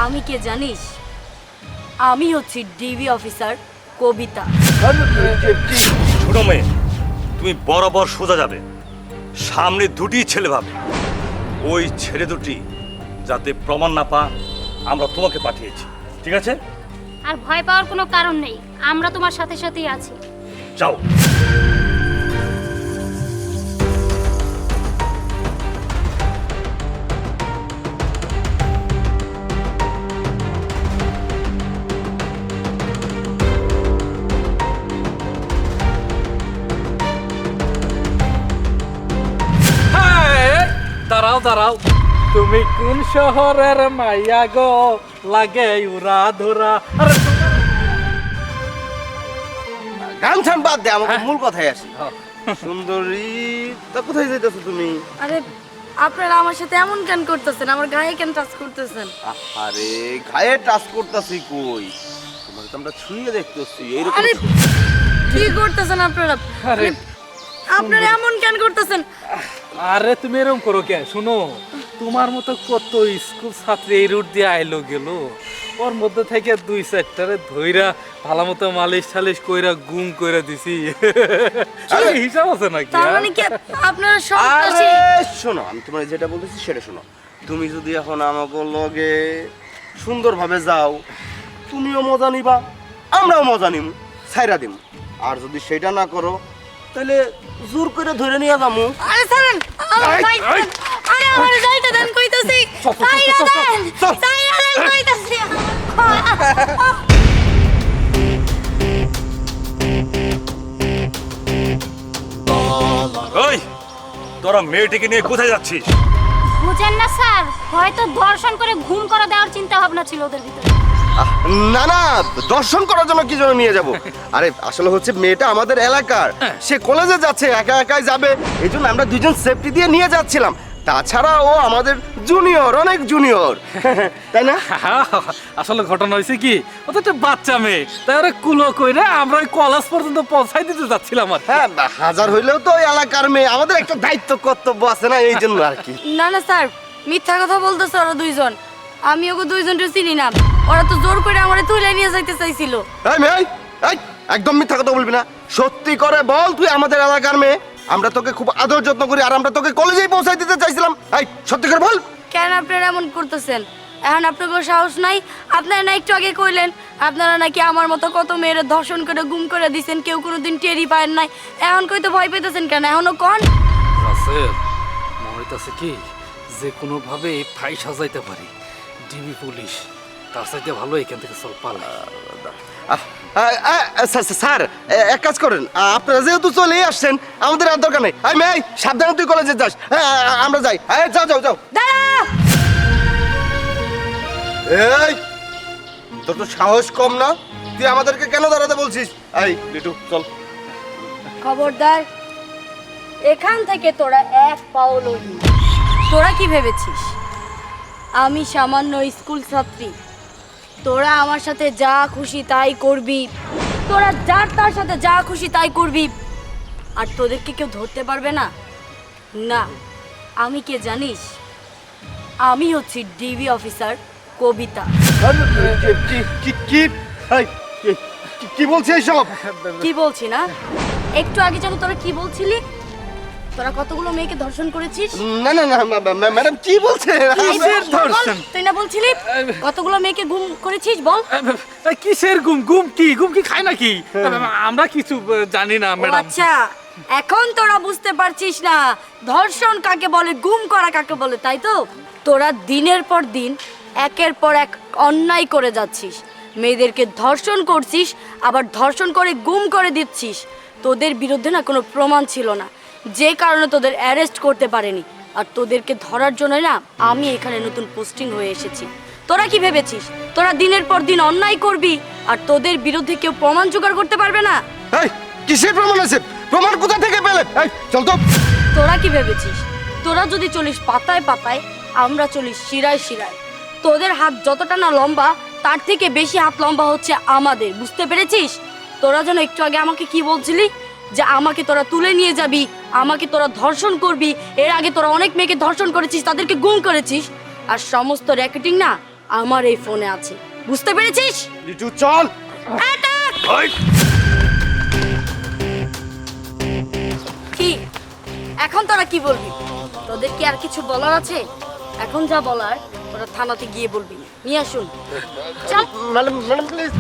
আমি কে জানিস? আমি হচ্ছি ডিবি অফিসার কবিতা। ছোট মেয়ে, তুমি বরাবর সোজা যাবে, সামনে দুটি ছেলে ভাবে, ওই ছেলে দুটি যাতে প্রমাণ না পা আমরা তোমাকে পাঠিয়েছি, ঠিক আছে? আর ভয় পাওয়ার কোনো কারণ নেই, আমরা তোমার সাথে সাথেই আছি। যাও। দাঁড়াও দাঁড়াও, তুমি কোন শহরের মাইয়া গো, লাগে উড়া ধরা? গান ছান বাদ দে, আমাকে মূল কথায় আসি। সুন্দরী, তা কোথায় যাইতেছো তুমি? আরে আপনারা আমার সাথে এমন কেন করতেছেন? আমার গায়ে কেন টাচ করতেছেন? আরে গায়ে টাচ করতেছি কই, তোমাকে তো আমরা ছুঁয়ে দেখতেছি এইরকম। আরে কি করতেছেন আপনারা? আরে আপনারা এমন কেন করতেছেন? আরে তুমি এরকম করো কে? শুনো, তোমার মতো কত স্কুল ছাত্রী এই রুট দিয়ে আইলো গেল, ওর মধ্যে থেকে দুই চারটারে ধইরা ভালো মতো মালিশ টালিশ কইরা গুম কইরা দিছি। হিসাব আছে নাকি? তার মানে কি আপনারা সব আরে শোনো, আমি তোমার যেটা বলতেছি সেটা শোনো। তুমি যদি এখন আমাকে লগে সুন্দরভাবে যাও, তুমিও মজা নিবা, আমরাও মজা নিব, ছাইরা দিম। আর যদি সেটা না করো, তাহলে জোর করে ধরে নিয়ে যাবো। আরে ছাড়েন, আমার ভাই, আরে আমার যাইতে দেন কইতাছি, ছাইরা দেন, ছাইরা দেন কইতাছি। ওই, তোরা মেয়েটিকে নিয়ে কোথায় যাচ্ছিস? বুঝেন না স্যার, হয়তো দর্শন করে ঘুম করে দেওয়ার চিন্তা ভাবনা ছিল ওদের ভিতরে। না না, দর্শন করার জন্য কি জন্য নিয়ে যাব? আরে আসলে হচ্ছে মেয়েটা আমাদের এলাকার, সে কলেজে যাচ্ছে, একা একাই যাবে, এই জন্য আমরা দুজন সেফটি দিয়ে নিয়ে যাচ্ছিলাম। তাছাড়া ও আমাদের জুনিয়র, অনেক জুনিয়র, তাই না? আসলে ঘটনা হয়েছে কি, ও তো একটা বাচ্চা মেয়ে, তাই ওরা কুলো কইরা আমরা ওই কলেজ পর্যন্ত পৌঁছাই দিতে যাচ্ছিলাম আর কি। হ্যাঁ, হাজার হইলেও তো ওই এলাকার মেয়ে, আমাদের একটা দায়িত্ব কর্তব্য আছে না, এই জন্য আর কি। না না স্যার, মিথ্যা কথা বলতেছে ওরা দুইজন। আমি ওকে দুইজনকে চিনি না, ওরা তো জোর করে আমারে তুলে নিয়ে যাইতে চাইছিল। এই মেয়ে, এই একদম মিথ্যা কথা বলবি না, সত্যি করে বল তুই আমাদের এলাকার মেয়ে। আমরা তোকে খুব আদর যত্ন করি, আর আমরা তোকে কলেজেই পৌঁছাই দিতে চাইছিলাম। এই সত্যি করে বল। কেন আপনারা এমন করতেছেন? এখন আপনাদের সাহস নাই? আপনারা না একটু আগে কইলেন আপনারা নাকি আমার মতো কত মেয়েরা ধর্ষণ করে গুম করে দিছেন, কেউ কোনোদিন টেরই পায় নাই। এখন কই তো ভয় পেতেছেন কেন? এখনো কোন রাসেল, মনে হইতাছে কি যে কোনোভাবে ফাই সাজাইতে পারি, ডিবি পুলিশ, তার চাইতে ভালো এখান থেকে চল পালা। স্যার এক কাজ করেন, আপনারা যেহেতু চলে আসছেন, আমাদের আর দরকার নেই। এই মেয়ে, সাবধানে তুই কলেজে যাস। আমরা যাই। যাও যাও যাও। দাঁড়া! এই তোর তো সাহস কম না, তুই আমাদেরকে কেন দাঁড়াতে বলছিস? এই লিটু চল। খবরদার, এখান থেকে তোরা এক পাও লড়বি। তোরা কি ভেবেছিস আমি সামান্য স্কুল ছাত্রী? তোরা আমার সাথে যা খুশি তাই করবি, তোরা যার তার সাথে যা খুশি তাই করবি, আর তোদেরকে কেউ ধরতে পারবে না। না, আমি কে জানিস? আমি হচ্ছি ডিবি অফিসার কবিতা। কি বলছিস এইসব? কি বলছি না? একটু আগে যেন তোরা কি বলছিলি? তোরা কতগুলো মেয়েকে ধর্ষণ করেছিস? না না না ম্যাডাম, কি বলছেন? কিসের ধর্ষণ? তুই না বলছিলি কতগুলো মেয়েকে গুম করেছিস? বল। কিসের গুম? গুম কি খায় নাকি? আমরা কিছু জানি না ও ম্যাডাম। আচ্ছা, এখন তোরা বুঝতে পারছিস না ধর্ষণ কাকে বলে, গুম করা কাকে বলে, তাই তো? তোরা দিনের পর দিন একের পর এক অন্যায় করে যাচ্ছিস, মেয়েদেরকে ধর্ষণ করছিস, আবার ধর্ষণ করে গুম করে দিচ্ছিস। তোদের বিরুদ্ধে না কোনো প্রমাণ ছিল না, যে কারণে তোদের অ্যারেস্ট করতে পারেনি। আর তোদেরকে ধরার জন্য না আমি এখানে নতুন পোস্টিং হয়ে এসেছি। তোরা কি ভেবেছিস তোরা দিনের পর দিন অন্যায় করবি আর তোদের বিরুদ্ধে কেউ প্রমাণ জোগাড় করতে পারবে না? এই কিসের প্রমাণ আছে? প্রমাণ কোথা থেকে পেলে? এই চল তো। তোরা কি ভেবেছিস তোরা যদি চলিস পাতায় পাতায়, আমরা চলিস শিরায় শিরায়। তোদের হাত যতটা না লম্বা, তার থেকে বেশি হাত লম্বা হচ্ছে আমাদের, বুঝতে পেরেছিস? তোরা যেন একটু আগে আমাকে কি বলছিলি যে আমাকে তোরা তুলে নিয়ে যাবি, আমাকে তোরা ধর্ষণ করবি। এর আগে তোরা অনেক মেয়েকে ধর্ষণ করেছিস, তাদেরকে গুম করেছিস, আর সমস্ত রেকর্ডিং না আমার এই ফোনে আছে। বুঝতে পেরেছিস? লিটু চল। ওই, কি এখন তোরা কি বলবি? তোদের কি আর কিছু বলার আছে? এখন যা বলার ওরা থানাতে গিয়ে বলবি। নিয়ে আসুন। Madam madam please.